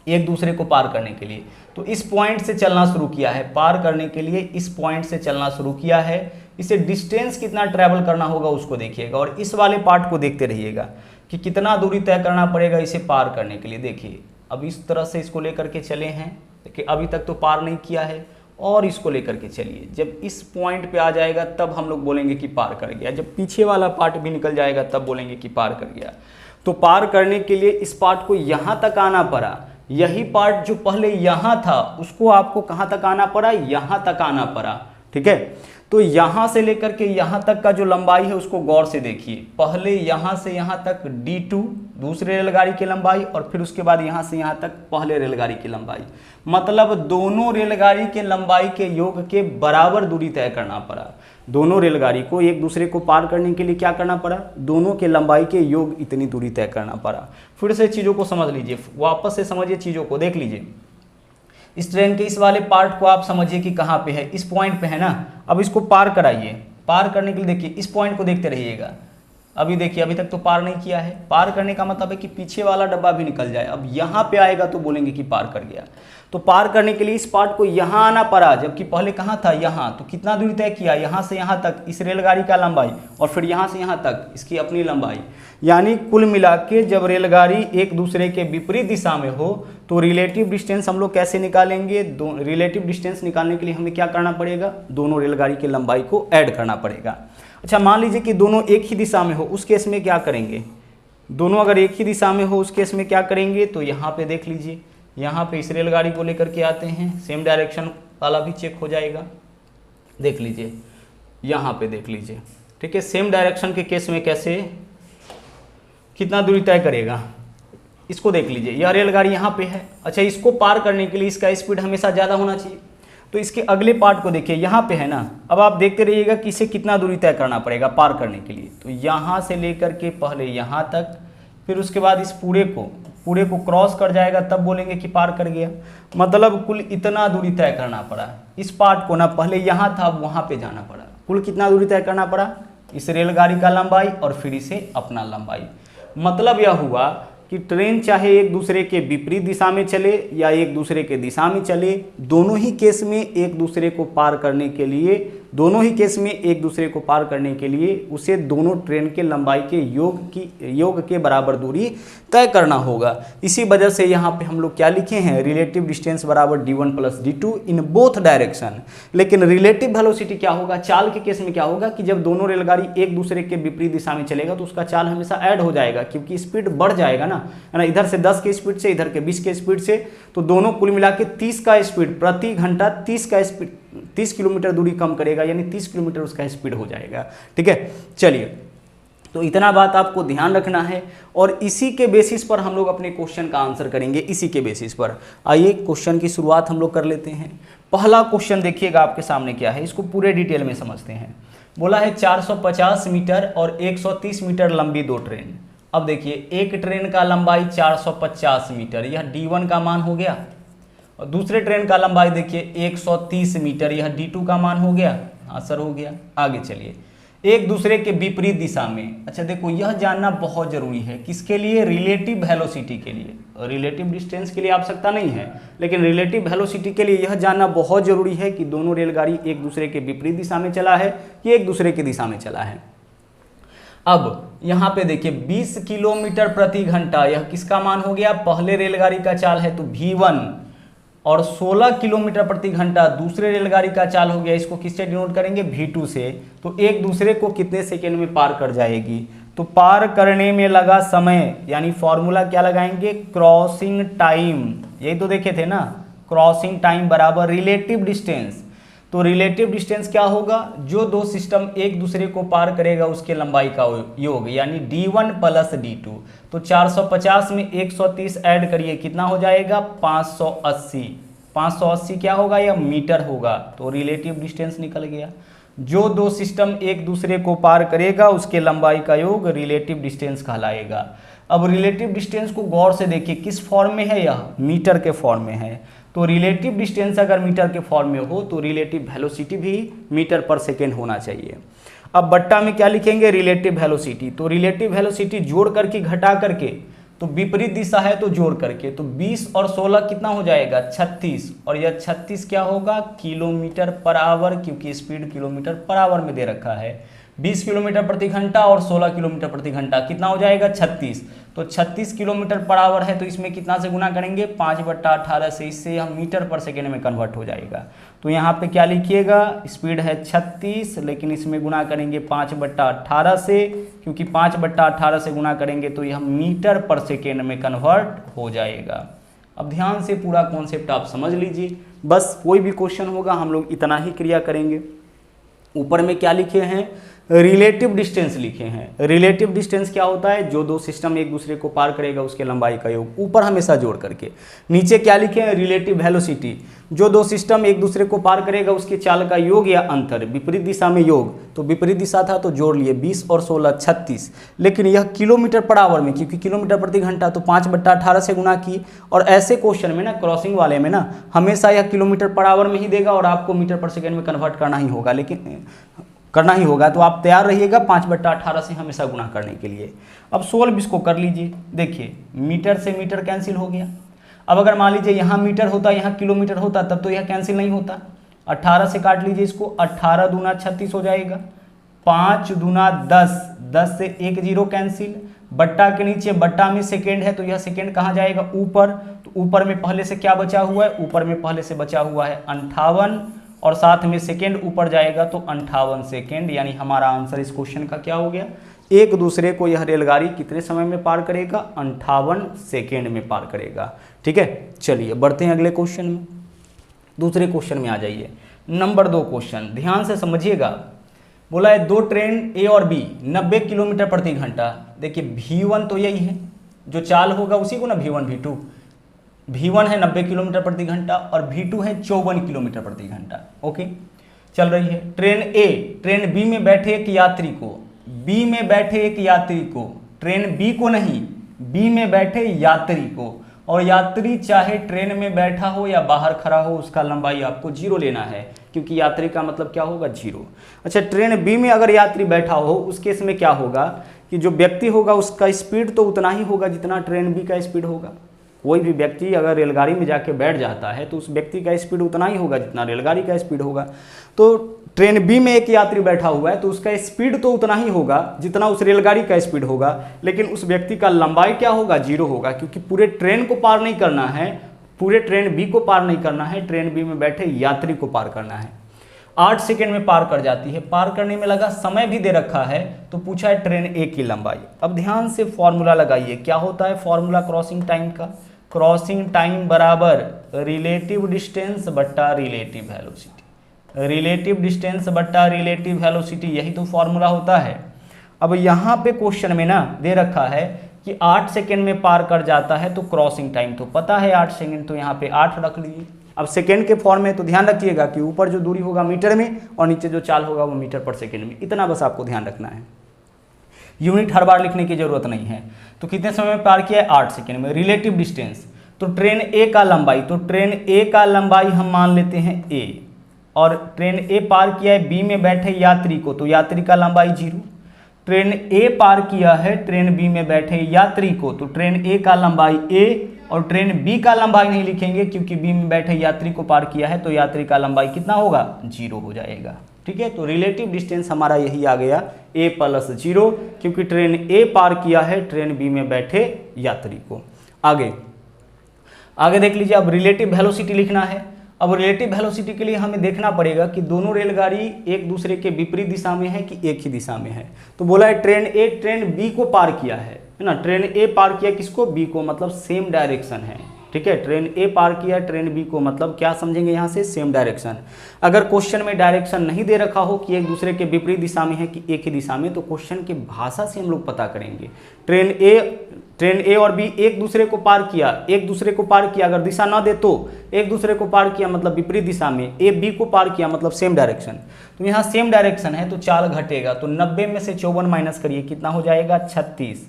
एक दूसरे को पार करने के लिए तो इस पॉइंट से चलना शुरू किया है, पार करने के लिए इस पॉइंट से चलना शुरू किया है। इसे डिस्टेंस कितना ट्रैवल करना होगा उसको देखिएगा और इस वाले पार्ट को देखते रहिएगा कि कितना दूरी तय करना पड़ेगा इसे पार करने के लिए। देखिए अब इस तरह से इसको लेकर के चले हैं, देखिए अभी तक तो पार नहीं किया है, और इसको लेकर के चलिए। जब इस पॉइंट पे आ जाएगा तब हम लोग बोलेंगे कि पार कर गया। जब पीछे वाला पार्ट भी निकल जाएगा तब बोलेंगे कि पार कर गया। तो पार करने के लिए इस पार्ट को यहाँ तक आना पड़ा। यही पार्ट जो पहले यहाँ था उसको आपको कहाँ तक आना पड़ा, यहाँ तक आना पड़ा। ठीक है, तो यहाँ से लेकर के यहाँ तक का जो लंबाई है उसको गौर से देखिए। पहले यहाँ से यहाँ तक D2 दूसरे रेलगाड़ी की लंबाई, और फिर उसके बाद यहाँ से यहाँ तक पहले रेलगाड़ी की लंबाई। मतलब दोनों रेलगाड़ी के लंबाई के योग के बराबर दूरी तय करना पड़ा। दोनों रेलगाड़ी को एक दूसरे को पार करने के लिए क्या करना पड़ा, दोनों के लंबाई के योग इतनी दूरी तय करना पड़ा। फिर से चीज़ों को समझ लीजिए, वापस से समझिए, चीज़ों को देख लीजिए। इस ट्रेन के इस वाले पार्ट को आप समझिए कि कहाँ पे है, इस पॉइंट पे है ना। अब इसको पार कराइए। पार करने के लिए देखिए इस पॉइंट को देखते रहिएगा। अभी देखिए अभी तक तो पार नहीं किया है। पार करने का मतलब है कि पीछे वाला डब्बा भी निकल जाए। अब यहाँ पे आएगा तो बोलेंगे कि पार कर गया। तो पार करने के लिए इस पार्ट को यहाँ आना पड़ा, जबकि पहले कहाँ था, यहाँ। तो कितना दूरी तय किया, यहाँ से यहाँ तक इस रेलगाड़ी का लंबाई, और फिर यहाँ से यहाँ तक इसकी अपनी लंबाई। यानी कुल मिला के जब रेलगाड़ी एक दूसरे के विपरीत दिशा में हो तो रिलेटिव डिस्टेंस हम लोग कैसे निकालेंगे। रिलेटिव डिस्टेंस निकालने के लिए हमें क्या करना पड़ेगा, दोनों रेलगाड़ी की लंबाई को ऐड करना पड़ेगा। अच्छा, मान लीजिए कि दोनों एक ही दिशा में हो, उस केस में क्या करेंगे। दोनों अगर एक ही दिशा में हो उस केस में क्या करेंगे, तो यहाँ पे देख लीजिए, यहाँ पे इस रेलगाड़ी को लेकर के आते हैं, सेम डायरेक्शन वाला भी चेक हो जाएगा। देख लीजिए यहाँ पे देख लीजिए, ठीक है। सेम डायरेक्शन के केस में कैसे, कितना दूरी तय करेगा, इसको देख लीजिए। यह रेलगाड़ी यहाँ पे है। अच्छा, इसको पार करने के लिए इसका स्पीड हमेशा ज़्यादा होना चाहिए। तो इसके अगले पार्ट को देखिए, यहाँ पे है ना। अब आप देखते रहिएगा कि इसे कितना दूरी तय करना पड़ेगा पार करने के लिए। तो यहाँ से लेकर के पहले यहाँ तक, फिर उसके बाद इस पूरे को क्रॉस कर जाएगा, तब बोलेंगे कि पार कर गया। मतलब कुल इतना दूरी तय करना पड़ा। इस पार्ट को ना पहले यहाँ था, अब वहाँ पे जाना पड़ा। कुल कितना दूरी तय करना पड़ा, इस रेलगाड़ी का लंबाई और फिर इसे अपना लंबाई। मतलब यह हुआ कि ट्रेन चाहे एक दूसरे के विपरीत दिशा में चले या एक दूसरे के दिशा में चले, दोनों ही केस में एक दूसरे को पार करने के लिए उसे दोनों ट्रेन के लंबाई के योग के बराबर दूरी तय करना होगा। इसी वजह से यहाँ पे हम लोग क्या लिखे हैं, रिलेटिव डिस्टेंस बराबर d1 + d2 in both direction. लेकिन रिलेटिव वेलोसिटी क्या होगा, चाल के केस में क्या होगा कि जब दोनों रेलगाड़ी एक दूसरे के विपरीत दिशा में चलेगा तो उसका चाल हमेशा ऐड हो जाएगा, क्योंकि स्पीड बढ़ जाएगा ना, है ना। इधर से 10 के स्पीड से, इधर के 20 के स्पीड से, तो दोनों कुल मिला के 30 का स्पीड प्रति घंटा 30 किलोमीटर दूरी कम करेगा, यानी 30 किलोमीटर उसका स्पीड हो जाएगा। ठीक है, चलिए, तो इतना बात आपको ध्यान रखना है और इसी के बेसिस पर हम लोग अपने क्वेश्चन का आंसर करेंगे। इसी के बेसिस पर आइए क्वेश्चन की शुरुआत हम लोग कर लेते हैं। पहला क्वेश्चन देखिएगा आपके सामने क्या है, इसको पूरे डिटेल में समझते हैं। बोला है 450 मीटर और 130 मीटर लंबी दो ट्रेन। अब देखिए, एक ट्रेन का लंबाई 450 मीटर, यह D1 का मान हो गया, और दूसरे ट्रेन का लंबाई देखिए 130 मीटर, यह D2 का मान हो गया। आंसर हो गया। आगे चलिए, एक दूसरे के विपरीत दिशा में। अच्छा देखो, यह जानना बहुत जरूरी है, किसके लिए, रिलेटिव वेलोसिटी के लिए। रिलेटिव डिस्टेंस के लिए आवश्यकता नहीं है, लेकिन रिलेटिव वेलोसिटी के लिए यह जानना बहुत जरूरी है कि दोनों रेलगाड़ी एक दूसरे के विपरीत दिशा में चला है कि एक दूसरे की दिशा में चला है। अब यहाँ पे देखिए 20 किलोमीटर प्रति घंटा, यह किसका मान हो गया, पहले रेलगाड़ी का चाल है तो V1, और 16 किलोमीटर प्रति घंटा दूसरे रेलगाड़ी का चाल हो गया, इसको किससे डिनोट करेंगे, V2 से। तो एक दूसरे को कितने सेकेंड में पार कर जाएगी, तो पार करने में लगा समय, यानी फॉर्मूला क्या लगाएंगे, क्रॉसिंग टाइम। यही तो देखे थे ना, क्रॉसिंग टाइम बराबर रिलेटिव डिस्टेंस। तो रिलेटिव डिस्टेंस क्या होगा, जो दो सिस्टम एक दूसरे को पार करेगा उसके लंबाई का योग, यानी D1 + D2। तो 450 में 130 ऐड करिए, कितना हो जाएगा, 580। 580 क्या होगा, यह मीटर होगा। तो रिलेटिव डिस्टेंस निकल गया। जो दो सिस्टम एक दूसरे को पार करेगा उसके लंबाई का योग रिलेटिव डिस्टेंस कहलाएगा। अब रिलेटिव डिस्टेंस को गौर से देखिए, किस फॉर्म में है, यह मीटर के फॉर्म में है। तो रिलेटिव डिस्टेंस अगर मीटर के फॉर्म में हो तो रिलेटिव वेलोसिटी भी मीटर पर सेकेंड होना चाहिए। अब बट्टा में क्या लिखेंगे, रिलेटिव वेलोसिटी। तो रिलेटिव वेलोसिटी जोड़ करके घटा करके, तो विपरीत दिशा है तो जोड़ करके, तो 20 और 16 कितना हो जाएगा, 36, और यह 36 क्या होगा, किलोमीटर पर आवर, क्योंकि स्पीड किलोमीटर पर आवर में दे रखा है। 20 किलोमीटर प्रति घंटा और 16 किलोमीटर प्रति घंटा कितना हो जाएगा, 36। तो 36 किलोमीटर पर आवर है, तो इसमें कितना से गुना करेंगे, 5/18 से, इससे हम मीटर पर सेकेंड में कन्वर्ट हो जाएगा। तो यहाँ पे क्या लिखिएगा, स्पीड है 36, लेकिन इसमें गुना करेंगे 5/18 से, क्योंकि 5/18 से गुना करेंगे तो यह मीटर पर सेकेंड में कन्वर्ट हो जाएगा। अब ध्यान से पूरा कॉन्सेप्ट आप समझ लीजिए। बस कोई भी क्वेश्चन होगा हम लोग इतना ही क्रिया करेंगे। ऊपर में क्या लिखे हैं, रिलेटिव डिस्टेंस लिखे हैं। रिलेटिव डिस्टेंस क्या होता है, जो दो सिस्टम एक दूसरे को पार करेगा उसके लंबाई का योग, ऊपर हमेशा जोड़ करके। नीचे क्या लिखे हैं, रिलेटिव वेलोसिटी, जो दो सिस्टम एक दूसरे को पार करेगा उसके चाल का योग या अंतर, विपरीत दिशा में योग, तो विपरीत दिशा था तो जोड़ लिए 20 और 16 36, लेकिन यह किलोमीटर पर आवर में, क्योंकि किलोमीटर प्रति घंटा तो 5/18 से गुना की। और ऐसे क्वेश्चन में ना, क्रॉसिंग वाले में ना, हमेशा यह किलोमीटर पर आवर में ही देगा और आपको मीटर पर सेकेंड में कन्वर्ट करना ही होगा, तो आप तैयार रहिएगा 5/18 से हमेशा गुणा करने के लिए। अब 16 इसको कर लीजिए, देखिए मीटर से मीटर कैंसिल हो गया। अब अगर मान लीजिए यहाँ मीटर होता, यहाँ किलोमीटर होता, तब तो यह कैंसिल नहीं होता। 18 से काट लीजिए इसको, 18 दूना 36 हो जाएगा, 5 दूना 10, 10 से 1 0 कैंसिल, बट्टा के नीचे बट्टा में सेकेंड है तो यह सेकेंड कहाँ जाएगा, ऊपर, तो ऊपर में पहले से क्या बचा हुआ है, ऊपर में पहले से बचा हुआ है 58 और साथ में सेकेंड ऊपर जाएगा तो 58 सेकेंड, यानी हमारा आंसर इस क्वेश्चन का क्या हो गया, एक दूसरे को यह रेलगाड़ी कितने समय में पार करेगा, 58 सेकेंड में पार करेगा। ठीक है, चलिए बढ़ते हैं अगले क्वेश्चन में। दूसरे क्वेश्चन में आ जाइए, नंबर 2 क्वेश्चन, ध्यान से समझिएगा। बोला है दो ट्रेन ए और बी 90 किलोमीटर प्रति घंटा। देखिए V1 तो यही है, जो चाल होगा उसी को ना V1 V2, V1 है 90 किलोमीटर प्रति घंटा और V2 है 54 किलोमीटर प्रति घंटा। ओके, चल रही है ट्रेन ए, ट्रेन बी में बैठे एक यात्री को, बी में बैठे एक यात्री को, ट्रेन बी को नहीं, बी में बैठे यात्री को, और यात्री चाहे ट्रेन में बैठा हो या बाहर खड़ा हो, उसका लंबाई आपको 0 लेना है, क्योंकि यात्री का मतलब क्या होगा, 0। अच्छा, ट्रेन बी में अगर यात्री बैठा हो, उस केस में क्या होगा कि जो व्यक्ति होगा उसका स्पीड तो उतना ही होगा जितना ट्रेन बी का स्पीड होगा। कोई भी व्यक्ति अगर रेलगाड़ी में जाके बैठ जाता है तो उस व्यक्ति का स्पीड उतना ही होगा जितना रेलगाड़ी का स्पीड होगा। तो ट्रेन बी में एक यात्री बैठा हुआ है तो उसका स्पीड तो उतना ही होगा जितना उस रेलगाड़ी का स्पीड होगा, लेकिन उस व्यक्ति का लंबाई क्या होगा, 0 होगा, क्योंकि पूरे ट्रेन को पार नहीं करना है, पूरे ट्रेन बी को पार नहीं करना है, ट्रेन बी में बैठे यात्री को पार करना है। 8 सेकेंड में पार कर जाती है, पार करने में लगा समय भी दे रखा है, तो पूछा है ट्रेन ए की लंबाई। अब ध्यान से फॉर्मूला लगाइए, क्या होता है फॉर्मूला क्रॉसिंग टाइम का, क्रॉसिंग टाइम बराबर रिलेटिव डिस्टेंस बट्टा रिलेटिव वेलोसिटी, रिलेटिव डिस्टेंस बट्टा रिलेटिव वेलोसिटी, यही तो फॉर्मूला होता है। अब यहाँ पे क्वेश्चन में ना दे रखा है कि 8 सेकेंड में पार कर जाता है, तो क्रॉसिंग टाइम तो पता है 8 सेकेंड, तो यहाँ पे 8 रख लीजिए। अब सेकेंड के फॉर्म में तो ध्यान रखिएगा कि ऊपर जो दूरी होगा मीटर में और नीचे जो चाल होगा वो मीटर पर सेकेंड में, इतना बस आपको ध्यान रखना है, यूनिट हर बार लिखने की जरूरत नहीं है। तो कितने समय में पार किया है, 8 सेकेंड में। रिलेटिव डिस्टेंस, तो ट्रेन ए का लंबाई, तो ट्रेन ए का लंबाई हम मान लेते हैं a, और ट्रेन ए पार किया है बी में बैठे यात्री को, तो यात्री का लंबाई 0। ट्रेन ए पार किया है ट्रेन बी में बैठे यात्री को, तो ट्रेन ए का लंबाई a, और ट्रेन बी का लंबाई नहीं लिखेंगे क्योंकि बी में बैठे यात्री को पार किया है, तो यात्री का लंबाई कितना होगा, 0 हो जाएगा। ठीक है, तो रिलेटिव डिस्टेंस हमारा यही आ गया a + 0, क्योंकि ट्रेन ए पार किया है ट्रेन बी में बैठे यात्री को। आगे देख लीजिए, अब रिलेटिव वेलोसिटी लिखना है। अब रिलेटिव वेलोसिटी के लिए हमें देखना पड़ेगा कि दोनों रेलगाड़ी एक दूसरे के विपरीत दिशा में है कि एक ही दिशा में है। तो बोला है ट्रेन ए ट्रेन बी को पार किया है ना, ट्रेन ए पार किया किसको, बी को, मतलब सेम डायरेक्शन है। ठीक है, ट्रेन ए पार किया ट्रेन बी को, मतलब क्या समझेंगे यहाँ से, सेम डायरेक्शन। अगर क्वेश्चन में डायरेक्शन नहीं दे रखा हो कि एक दूसरे के विपरीत दिशा में है कि एक ही दिशा में, तो क्वेश्चन की भाषा से हम लोग पता करेंगे। ट्रेन ए और बी एक दूसरे को पार किया, एक दूसरे को पार किया, अगर दिशा ना दे तो एक दूसरे को पार किया मतलब विपरीत दिशा में, ए बी को पार किया मतलब सेम डायरेक्शन। तो यहाँ सेम डायरेक्शन है तो चाल घटेगा, तो 90 में से 54 माइनस करिए, कितना हो जाएगा, 36।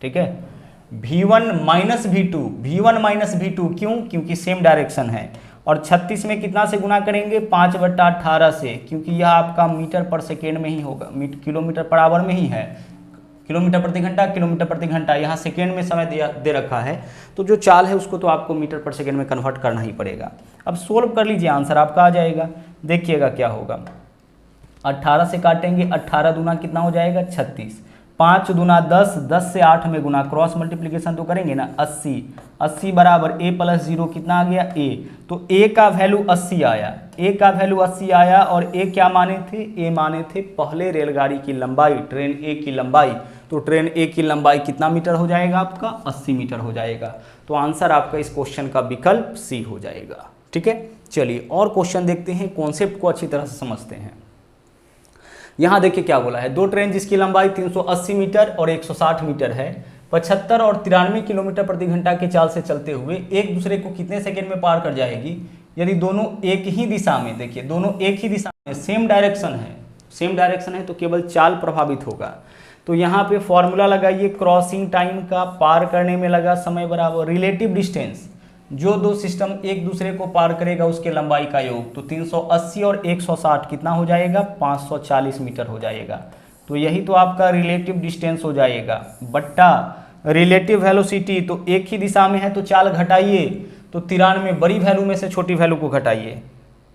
ठीक है, V1 - V2, V1 - V2 क्यों, क्योंकि सेम डायरेक्शन है, और 36 में कितना से गुना करेंगे, 5/18 से, क्योंकि यह आपका मीटर पर सेकेंड में ही होगा, किलोमीटर पर आवर में ही है, किलोमीटर प्रति घंटा, किलोमीटर प्रति घंटा, यहाँ सेकेंड में समय दे रखा है, तो जो चाल है उसको तो आपको मीटर पर सेकेंड में कन्वर्ट करना ही पड़ेगा। अब सोल्व कर लीजिए, आंसर आपका आ जाएगा। देखिएगा क्या होगा, 18 से काटेंगे, 18 दूना कितना हो जाएगा, 36, 5 दूना 10, 10 से 8 में गुना, क्रॉस मल्टीप्लिकेशन तो करेंगे ना, 80, 80 बराबर a + 0 कितना आ गया, a, तो a का वैल्यू 80 आया, a का वैल्यू 80 आया, और a क्या माने थे, a माने थे पहले रेलगाड़ी की लंबाई, ट्रेन a की लंबाई, तो ट्रेन a की लंबाई कितना मीटर हो जाएगा आपका, 80 मीटर हो जाएगा। तो आंसर आपका इस क्वेश्चन का विकल्प सी हो जाएगा। ठीक है, चलिए और क्वेश्चन देखते हैं, कॉन्सेप्ट को अच्छी तरह से समझते हैं। यहाँ देखिए क्या बोला है, दो ट्रेन जिसकी लंबाई 380 मीटर और 160 मीटर है 75 और 93 किलोमीटर प्रति घंटा की चाल से चलते हुए एक दूसरे को कितने सेकंड में पार कर जाएगी यदि दोनों एक ही दिशा में, देखिए दोनों एक ही दिशा में सेम डायरेक्शन है तो केवल चाल प्रभावित होगा। तो यहाँ पे फॉर्मूला लगाइए, क्रॉसिंग टाइम का पार करने में लगा समय बराबर रिलेटिव डिस्टेंस, जो दो सिस्टम एक दूसरे को पार करेगा उसके लंबाई का योग, तो 380 और 160 कितना हो जाएगा 540 मीटर हो जाएगा। तो यही तो आपका रिलेटिव डिस्टेंस हो जाएगा बट्टा रिलेटिव वेलोसिटी, तो एक ही दिशा में है तो चाल घटाइए, तो 93 बड़ी वैल्यू में से छोटी वैल्यू को घटाइए,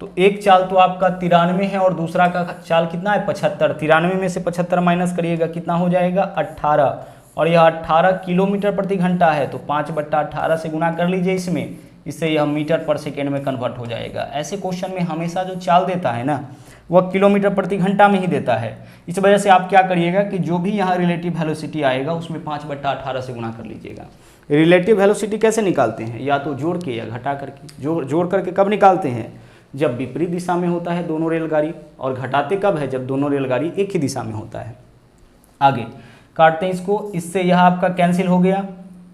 तो एक चाल तो आपका 93 है और दूसरा का चाल कितना है 75, 93 में से 75 माइनस करिएगा कितना हो जाएगा 18, और यह 18 किलोमीटर प्रति घंटा है तो 5/18 से गुना कर लीजिए इसमें, इससे यह मीटर पर सेकेंड में कन्वर्ट हो जाएगा। ऐसे क्वेश्चन में हमेशा जो चाल देता है ना वह किलोमीटर प्रति घंटा में ही देता है। इस वजह से आप क्या करिएगा कि जो भी यहाँ रिलेटिव वेलोसिटी आएगा उसमें 5/18 से गुना कर लीजिएगा। रिलेटिव वेलोसिटी कैसे निकालते हैं, या तो जोड़ के या घटा करके। जोड़ करके कब निकालते हैं, जब विपरीत दिशा में होता है दोनों रेलगाड़ी, और घटाते कब है, जब दोनों रेलगाड़ी एक ही दिशा में होता है। आगे काटते हैं इसको, इससे यह आपका कैंसिल हो गया,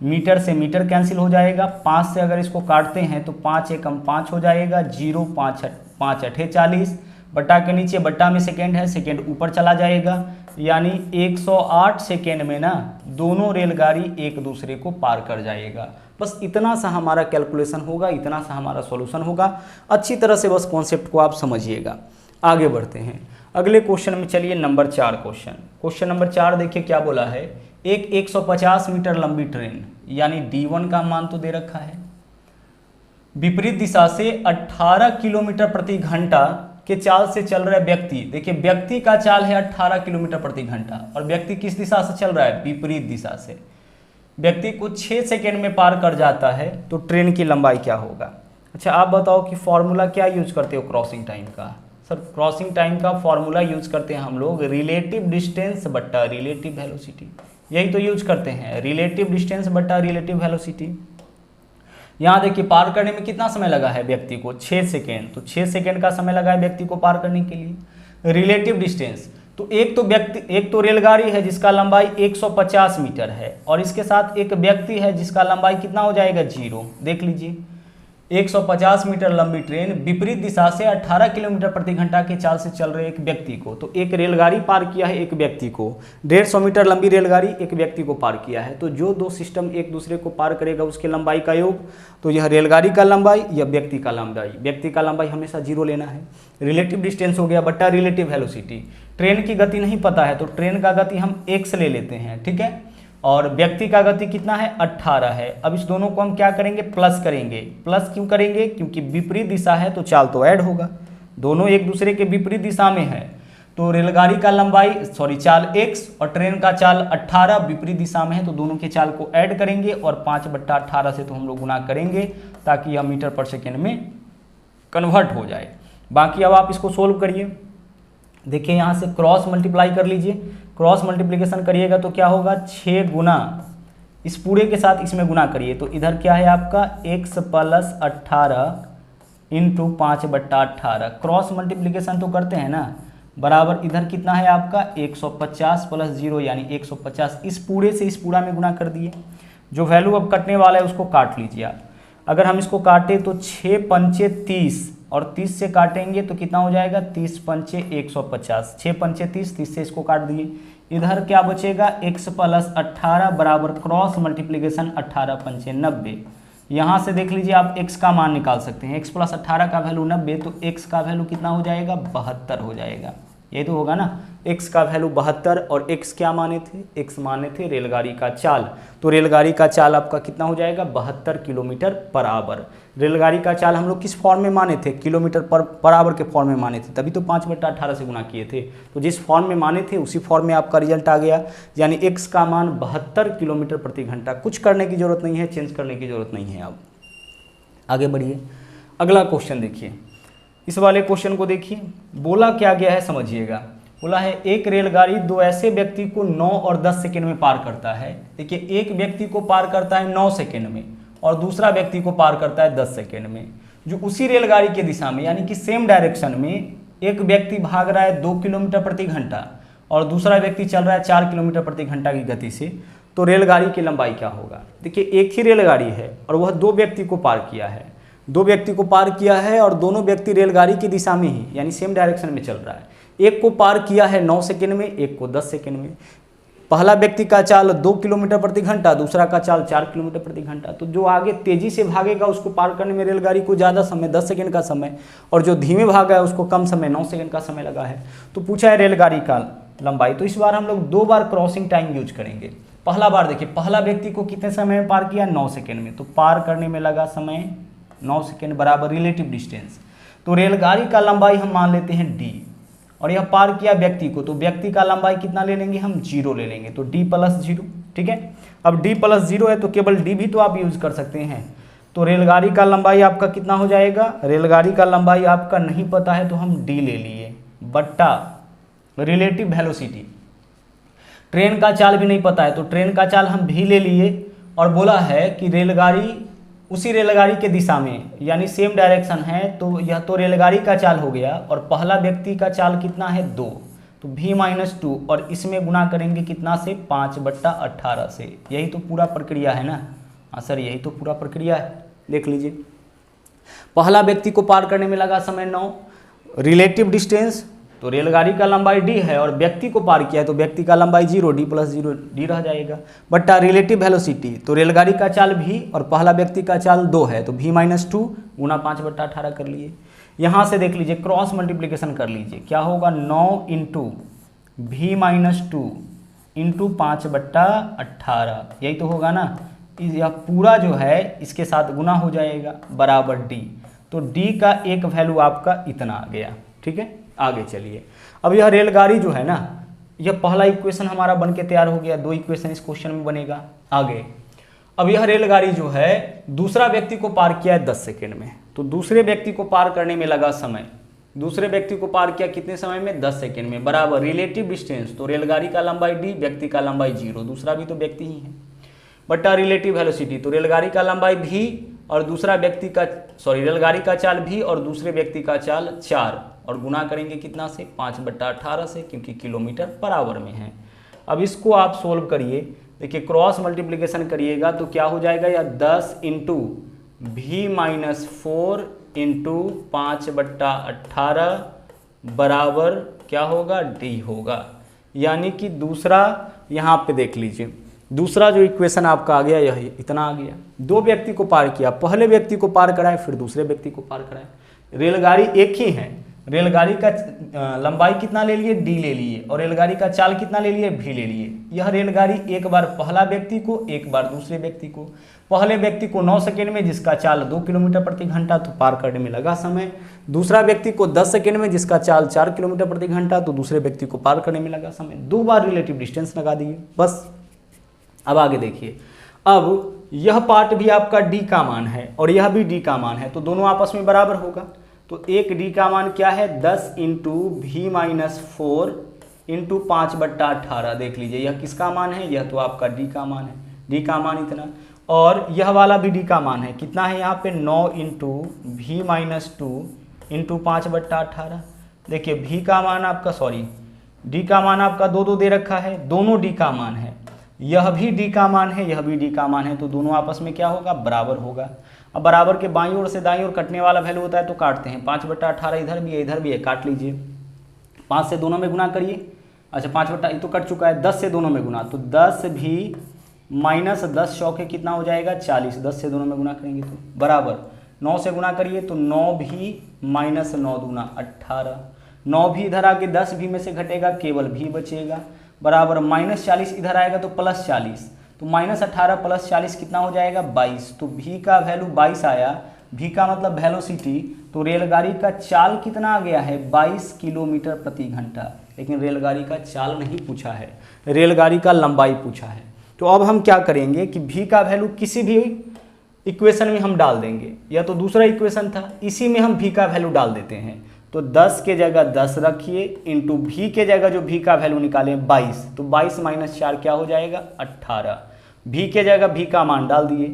मीटर से मीटर कैंसिल हो जाएगा, 5 से अगर इसको काटते हैं तो 5 एकम 5 हो जाएगा, 0 5 8 40, बट्टा के नीचे बट्टा में सेकेंड है, सेकेंड ऊपर चला जाएगा, यानी 108 सेकेंड में ना दोनों रेलगाड़ी एक दूसरे को पार कर जाएगा। बस इतना सा हमारा कैलकुलेशन होगा, इतना सा हमारा सॉल्यूशन होगा। अच्छी तरह से बस कॉन्सेप्ट को आप समझिएगा। आगे बढ़ते हैं अगले क्वेश्चन में, चलिए नंबर 4 क्वेश्चन नंबर 4 देखिए क्या बोला है, एक 150 मीटर लंबी ट्रेन यानी D1 का मान तो दे रखा है, विपरीत दिशा से 18 किलोमीटर प्रति घंटा के चाल से चल रहा है व्यक्ति, देखिए व्यक्ति का चाल है 18 किलोमीटर प्रति घंटा और व्यक्ति किस दिशा से चल रहा है, विपरीत दिशा से, व्यक्ति को 6 सेकेंड में पार कर जाता है, तो ट्रेन की लंबाई क्या होगा। अच्छा आप बताओ कि फॉर्मूला क्या यूज करते हो क्रॉसिंग टाइम का। सर क्रॉसिंग टाइम का फॉर्मूला यूज करते हैं हम लोग रिलेटिव डिस्टेंस बट्टा रिलेटिव वेलोसिटी, यही तो यूज करते हैं, रिलेटिव डिस्टेंस बट्टा रिलेटिव वेलोसिटी। यहाँ देखिए पार करने में कितना समय लगा है व्यक्ति को 6 सेकेंड, तो 6 सेकेंड का समय लगा है व्यक्ति को पार करने के लिए। रिलेटिव डिस्टेंस तो एक तो रेलगाड़ी है जिसका लंबाई 150 मीटर है और इसके साथ एक व्यक्ति है जिसका लंबाई कितना हो जाएगा 0। देख लीजिए 150 मीटर लंबी ट्रेन विपरीत दिशा से 18 किलोमीटर प्रति घंटा के चाल से चल रहे एक व्यक्ति को, तो एक रेलगाड़ी पार किया है एक व्यक्ति को, 150 मीटर लंबी रेलगाड़ी एक व्यक्ति को पार किया है, तो जो दो सिस्टम एक दूसरे को पार करेगा उसके लंबाई का योग, तो यह रेलगाड़ी का लंबाई या व्यक्ति का लंबाई हमेशा 0 लेना है। रिलेटिव डिस्टेंस हो गया बट्टा रिलेटिव वेलोसिटी। ट्रेन की गति नहीं पता है तो ट्रेन का गति हम x ले लेते हैं, ठीक है, और व्यक्ति का गति कितना है 18 है। अब इस दोनों को हम क्या करेंगे प्लस करेंगे। प्लस क्यों करेंगे, क्योंकि विपरीत दिशा है तो चाल तो ऐड होगा, दोनों एक दूसरे के विपरीत दिशा में है, तो रेलगाड़ी का लंबाई चाल x और ट्रेन का चाल 18 विपरीत दिशा में है, तो दोनों के चाल को ऐड करेंगे और 5/18 से तो हम लोग गुना करेंगे ताकि यह मीटर पर सेकेंड में कन्वर्ट हो जाए। बाकी अब आप इसको सोल्व करिए। देखिए यहाँ से क्रॉस मल्टीप्लाई कर लीजिए, क्रॉस मल्टीप्लिकेशन करिएगा तो क्या होगा 6 गुना इस पूरे के साथ इसमें गुना करिए, तो इधर क्या है आपका x + 18 इंटू 5/18। क्रॉस मल्टीप्लिकेशन तो करते हैं ना, बराबर इधर कितना है आपका 150 + 0 यानी 150, इस पूरे से इस पूरा में गुना कर दिए। जो वैल्यू अब कटने वाला है उसको काट लीजिए आप। अगर हम इसको काटें तो 6 पंचे 30 और 30 से काटेंगे तो कितना हो जाएगा 30 पंचे 150, 6 पंचे 30, 30 से इसको काट दिए। इधर क्या बचेगा x + 18 बराबर क्रॉस मल्टीप्लिकेशन 18 पंचे 90। यहाँ से देख लीजिए आप x का मान निकाल सकते हैं, x + 18 का वैल्यू 90, तो x का वैल्यू कितना हो जाएगा 72 हो जाएगा। ये तो होगा ना, x का वैल्यू 72 और x क्या माने थे, x माने थे रेलगाड़ी का चाल, तो रेलगाड़ी का चाल आपका कितना हो जाएगा 72 किलोमीटर पर आवर। रेलगाड़ी का चाल हम लोग किस फॉर्म में माने थे, किलोमीटर पर आवर के फॉर्म में माने थे, तभी तो 5/18 से गुना किए थे। तो जिस फॉर्म में माने थे उसी फॉर्म में आपका रिजल्ट आ गया, यानी x का मान 72 किलोमीटर प्रति घंटा। कुछ करने की जरूरत नहीं है, चेंज करने की जरूरत नहीं है। अब आगे बढ़िए, अगला क्वेश्चन देखिए। इस वाले क्वेश्चन को देखिए, बोला क्या गया है समझिएगा। बोला है एक रेलगाड़ी दो ऐसे व्यक्ति को 9 और 10 सेकंड में पार करता है। देखिए एक व्यक्ति को पार करता है 9 सेकंड में और दूसरा व्यक्ति को पार करता है 10 सेकंड में, जो उसी रेलगाड़ी के दिशा में यानी कि सेम डायरेक्शन में एक व्यक्ति भाग रहा है 2 किलोमीटर प्रति घंटा और दूसरा व्यक्ति चल रहा है 4 किलोमीटर प्रति घंटा की गति से, तो रेलगाड़ी की लंबाई क्या होगा। देखिए एक ही रेलगाड़ी है और वह 2 व्यक्ति को पार किया है, 2 व्यक्ति को पार किया है और दोनों व्यक्ति रेलगाड़ी की दिशा में ही यानी सेम डायरेक्शन में चल रहा है। एक को पार किया है 9 सेकंड में, एक को 10 सेकंड में। पहला व्यक्ति का चाल 2 किलोमीटर प्रति घंटा, दूसरा का चाल 4 किलोमीटर प्रति घंटा। तो जो आगे तेजी से भागेगा उसको पार करने में रेलगाड़ी को ज़्यादा समय 10 सेकंड का समय, और जो धीमे भागा है उसको कम समय 9 सेकंड का समय लगा है। तो पूछा है रेलगाड़ी का लंबाई। तो इस बार हम लोग 2 बार क्रॉसिंग टाइम यूज करेंगे। पहला बार देखिए, पहला व्यक्ति को कितने समय में पार किया, 9 सेकंड में, तो पार करने में लगा समय 9 सेकंड बराबर रिलेटिव डिस्टेंस। तो रेलगाड़ी का लंबाई हम मान लेते हैं d, और यह पार किया व्यक्ति को, तो व्यक्ति का लंबाई कितना ले लेंगे हम, 0 ले लेंगे, तो d + 0। ठीक है, अब d + 0 है तो केवल d भी तो आप यूज कर सकते हैं। तो रेलगाड़ी का लंबाई आपका कितना हो जाएगा, रेलगाड़ी का लंबाई आपका नहीं पता है तो हम d ले लिए बट्टा रिलेटिव वेलोसिटी। ट्रेन का चाल भी नहीं पता है तो ट्रेन का चाल हम भी ले लिए, और बोला है कि रेलगाड़ी उसी रेलगाड़ी के दिशा में यानी सेम डायरेक्शन है, तो यह तो रेलगाड़ी का चाल हो गया, और पहला व्यक्ति का चाल कितना है 2, तो v - 2, और इसमें गुना करेंगे कितना से, 5/18 से। यही तो पूरा प्रक्रिया है ना। हाँ सर, यही तो पूरा प्रक्रिया है। देख लीजिए, पहला व्यक्ति को पार करने में लगा समय 9, रिलेटिव डिस्टेंस तो रेलगाड़ी का लंबाई d है, और व्यक्ति को पार किया है तो व्यक्ति का लंबाई 0, d + 0 d रह जाएगा, बट्टा रिलेटिव वेलोसिटी तो रेलगाड़ी का चाल v और पहला व्यक्ति का चाल 2 है, तो v - 2 गुना 5/18 कर लिए। यहाँ से देख लीजिए क्रॉस मल्टीप्लिकेशन कर लीजिए, क्या होगा, 9 × v - 2 × 5/18, यही तो होगा ना। यह पूरा जो है इसके साथ गुना हो जाएगा बराबर d, तो d का एक वैल्यू आपका इतना आ गया। ठीक है, आगे चलिए। अब यह रेलगाड़ी जो है ना, यह पहला इक्वेशन हमारा बन के तैयार हो गया, 2 इक्वेशन इस क्वेश्चन में बनेगा। आगे अब यह रेलगाड़ी जो है दूसरा व्यक्ति को पार किया है 10 सेकंड में, तो दूसरे व्यक्ति को पार करने में लगा समय, दूसरे व्यक्ति को पार किया कितने समय में, 10 सेकंड में, बराबर रिलेटिव डिस्टेंस तो रेलगाड़ी का लंबाई d, व्यक्ति का लंबाई 0, दूसरा भी तो व्यक्ति ही है, बट्टा रिलेटिव वेलोसिटी तो रेलगाड़ी का लंबाई v और दूसरा व्यक्ति का रेलगाड़ी का चाल v और दूसरे व्यक्ति का चाल 4, और गुना करेंगे कितना से, 5/18 से, क्योंकि किलोमीटर पर आवर में है। अब इसको आप सोल्व करिए, देखिए क्रॉस मल्टीप्लिकेशन करिएगा तो क्या हो जाएगा, या 10 × v - 4 × 5/18 बराबर क्या होगा, d होगा। यानी कि दूसरा यहाँ पे देख लीजिए, दूसरा जो इक्वेशन आपका आ गया यह इतना आ गया। 2 व्यक्ति को पार किया, पहले व्यक्ति को पार कराए फिर दूसरे व्यक्ति को पार कराए। रेलगाड़ी एक ही है, रेलगाड़ी का लंबाई कितना ले लिए, d ले लिए, और रेलगाड़ी का चाल कितना ले लिए, v ले लिए। यह रेलगाड़ी एक बार पहला व्यक्ति को, एक बार दूसरे व्यक्ति को। पहले व्यक्ति को 9 सेकंड में जिसका चाल 2 किलोमीटर प्रति घंटा तो पार करने में लगा समय, दूसरा व्यक्ति को 10 सेकंड में जिसका चाल 4 किलोमीटर प्रति घंटा तो दूसरे व्यक्ति को पार करने में लगा समय। 2 बार रिलेटिव डिस्टेंस लगा दिए बस। अब आगे देखिए, अब यह पार्ट भी आपका d का मान है और यह भी d का मान है, तो दोनों आपस में बराबर होगा। तो एक d का मान क्या है, 10 × v - 4 × 5/18। देख लीजिए यह किसका मान है, यह तो आपका d का मान है, d का मान इतना, और यह वाला भी d का मान है, कितना है यहाँ पे, 9 × v - 2 × 5/18। देखिए v का मान आपका d का मान आपका 2 दे रखा है, दोनों d का मान है, यह भी d का मान है, यह भी d का मान है, तो दोनों आपस में क्या होगा, बराबर होगा। अब बराबर के बाईं ओर से दाईं ओर कटने वाला वैल्यू होता है तो काटते हैं, 5/18 इधर भी है इधर भी है, काट लीजिए। 5 से दोनों में गुना करिए, अच्छा 5 ये तो कट चुका है, 10 से दोनों में गुना, तो 10 भी -10 चौके कितना हो जाएगा, 40, 10 से दोनों में गुना करेंगे तो बराबर 9 से गुना करिए तो 9 भी -9 दूना 18, 9 भी इधर आके 10 भी में से घटेगा, केवल भी बचेगा, बराबर -40 इधर आएगा तो +40, तो -18 + 40 कितना हो जाएगा, 22। तो v का वैल्यू 22 आया, v का मतलब वेलोसिटी, तो रेलगाड़ी का चाल कितना आ गया है, 22 किलोमीटर प्रति घंटा। लेकिन रेलगाड़ी का चाल नहीं पूछा है, रेलगाड़ी का लंबाई पूछा है। तो अब हम क्या करेंगे कि v का वैल्यू किसी भी इक्वेशन में हम डाल देंगे, या तो दूसरा इक्वेशन था इसी में हम v का वैल्यू डाल देते हैं। तो 10 के जगह 10 रखिए इंटू v के जगह जो v का वैल्यू निकाले 22, तो 22 - 4 क्या हो जाएगा, 18। v के जगह v का मान डाल दिए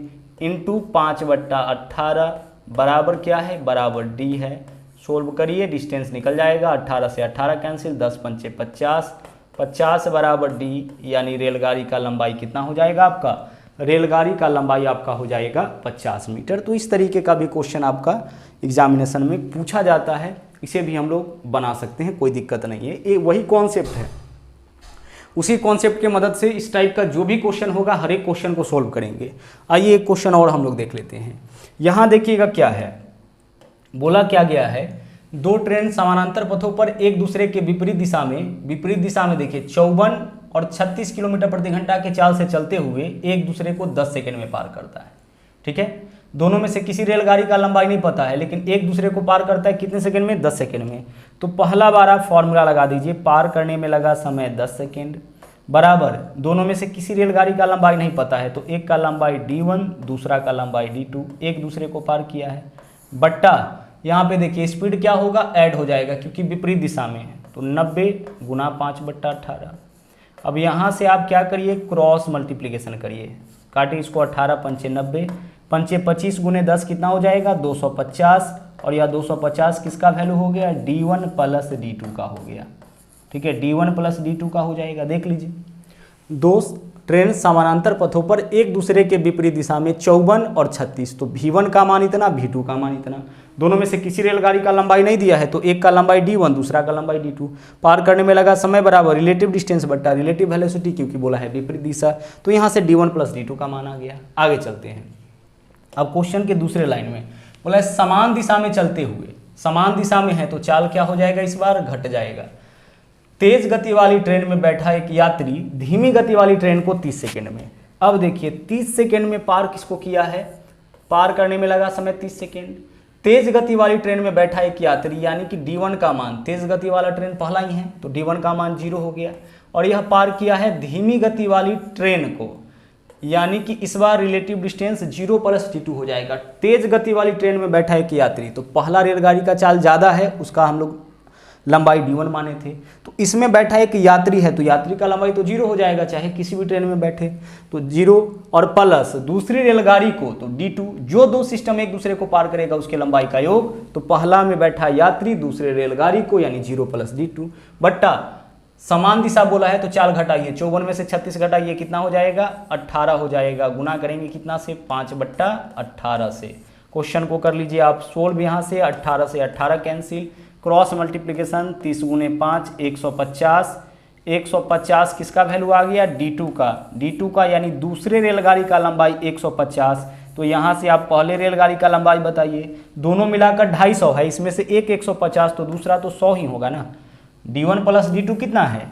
इंटू 5/18 बराबर क्या है, बराबर d है। सोल्व करिए, डिस्टेंस निकल जाएगा, 18 से 18 कैंसिल, 10 पंचे 50, 50 बराबर डी, यानी रेलगाड़ी का लंबाई कितना हो जाएगा आपका, रेलगाड़ी का लंबाई आपका हो जाएगा 50 मीटर। तो इस तरीके का भी क्वेश्चन आपका एग्जामिनेशन में पूछा जाता है, इसे भी हम लोग बना सकते हैं, कोई दिक्कत नहीं है। ये वही कॉन्सेप्ट है, उसी कॉन्सेप्ट के मदद से इस टाइप का जो भी क्वेश्चन होगा हर एक क्वेश्चन को सोल्व करेंगे। आइए एक क्वेश्चन और हम लोग देख लेते हैं। यहाँ देखिएगा क्या है, बोला क्या गया है, दो ट्रेन समानांतर पथों पर एक दूसरे के विपरीत दिशा में देखिए 54 और 36 किलोमीटर प्रति घंटा के चाल से चलते हुए एक दूसरे को 10 सेकंड में पार करता है। ठीक है, दोनों में से किसी रेलगाड़ी का लंबाई नहीं पता है, लेकिन एक दूसरे को पार करता है कितने सेकंड में, 10 सेकंड में। तो पहला बार आप फॉर्मूला लगा दीजिए, पार करने में लगा समय 10 सेकंड, बराबर दोनों में से किसी रेलगाड़ी का लंबाई नहीं पता है, तो एक का लंबाई d1, दूसरा का लंबाई d2, एक दूसरे को पार किया है, बट्टा यहाँ पे देखिए स्पीड क्या होगा, ऐड हो जाएगा क्योंकि विपरीत दिशा में है, तो 90 गुना 5/18। अब यहाँ से आप क्या करिए, क्रॉस मल्टीप्लिकेशन करिए, काटिए इसको, 18 पंचे 90, पंचे 25 गुने 10 कितना हो जाएगा, 250, और यह 250 किसका वैल्यू हो गया, d1 प्लस d2 का हो गया। ठीक है, d1 प्लस d2 का हो जाएगा। देख लीजिए, दो ट्रेन समानांतर पथों पर एक दूसरे के विपरीत दिशा में 54 और 36, तो v1 का मान इतना, v2 का मान इतना। दोनों में से किसी रेलगाड़ी का लंबाई नहीं दिया है, तो एक का लंबाई d1, दूसरा का लंबाई d2। पार करने में लगा समय बराबर रिलेटिव डिस्टेंस बट्टा रिलेटिव वेलोसिटी, क्योंकि बोला है विपरीत दिशा, तो यहाँ से d1 प्लस d2 का मान आ गया। आगे चलते हैं, अब क्वेश्चन के दूसरे लाइन में बोला है समान दिशा में चलते हुए, समान दिशा में है तो चाल क्या हो जाएगा, इस बार घट जाएगा। तेज गति वाली ट्रेन में बैठा एक यात्री धीमी गति वाली ट्रेन को 30 सेकंड में, अब देखिए 30 सेकंड में पार किसको किया है, पार करने में लगा समय 30 सेकंड। तेज गति वाली ट्रेन में बैठा एक यात्री, यानी कि d1 का मान, तेज गति वाला ट्रेन पहला ही है तो d1 का मान 0 हो गया, और यह पार किया है धीमी गति वाली ट्रेन को, यानी कि इस बार रिलेटिव डिस्टेंस 0 प्लस d2 हो जाएगा। तेज गति वाली ट्रेन में बैठा एक यात्री, तो पहला रेलगाड़ी का चाल ज़्यादा है, उसका हम लोग लंबाई d1 माने थे, तो इसमें बैठा एक यात्री है तो यात्री का लंबाई तो 0 हो जाएगा, चाहे किसी भी ट्रेन में बैठे, तो 0 और प्लस दूसरी रेलगाड़ी को तो d2, जो दो सिस्टम एक दूसरे को पार करेगा उसके लंबाई का योग, तो पहला में बैठा यात्री दूसरे रेलगाड़ी को, यानी 0 प्लस d2, बट्टा समान दिशा बोला है तो चाल घटाइए, 54 में से 36 घटाइए, कितना हो जाएगा, 18 हो जाएगा। गुना करेंगे कितना से, 5/18 से। क्वेश्चन को कर लीजिए आप सोल्व, यहाँ से 18 से 18 कैंसिल, क्रॉस मल्टीप्लिकेशन 30 गुने 5 150, 150 किसका वैल्यू आ गया, d2 का, यानी दूसरे रेलगाड़ी का लंबाई 150। तो यहाँ से आप पहले रेलगाड़ी का लंबाई बताइए, दोनों मिलाकर 250 है, इसमें से एक 150 तो दूसरा तो 100 ही होगा ना। d1 प्लस d2 कितना है,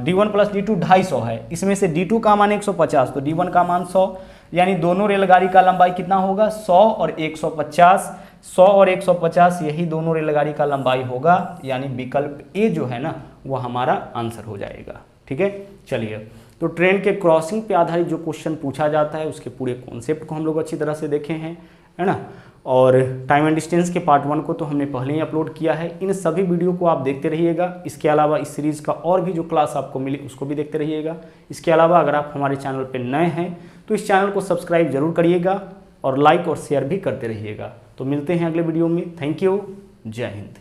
d1 प्लस d2 250 है, इसमें से d2 का मान 150 तो d1 का मान 100, यानी दोनों रेलगाड़ी का लंबाई कितना होगा, 100 और 150, 100 और 150, यही दोनों रेलगाड़ी का लंबाई होगा, यानी विकल्प ए जो है ना वो हमारा आंसर हो जाएगा। ठीक है, चलिए, तो ट्रेन के क्रॉसिंग पे आधारित जो क्वेश्चन पूछा जाता है उसके पूरे कॉन्सेप्ट को हम लोग अच्छी तरह से देखे हैं, है ना। और टाइम एंड डिस्टेंस के पार्ट 1 को तो हमने पहले ही अपलोड किया है, इन सभी वीडियो को आप देखते रहिएगा। इसके अलावा इस सीरीज़ का और भी जो क्लास आपको मिली उसको भी देखते रहिएगा। इसके अलावा अगर आप हमारे चैनल पर नए हैं तो इस चैनल को सब्सक्राइब जरूर करिएगा और लाइक और शेयर भी करते रहिएगा। तो मिलते हैं अगले वीडियो में। थैंक यू, जय हिंद।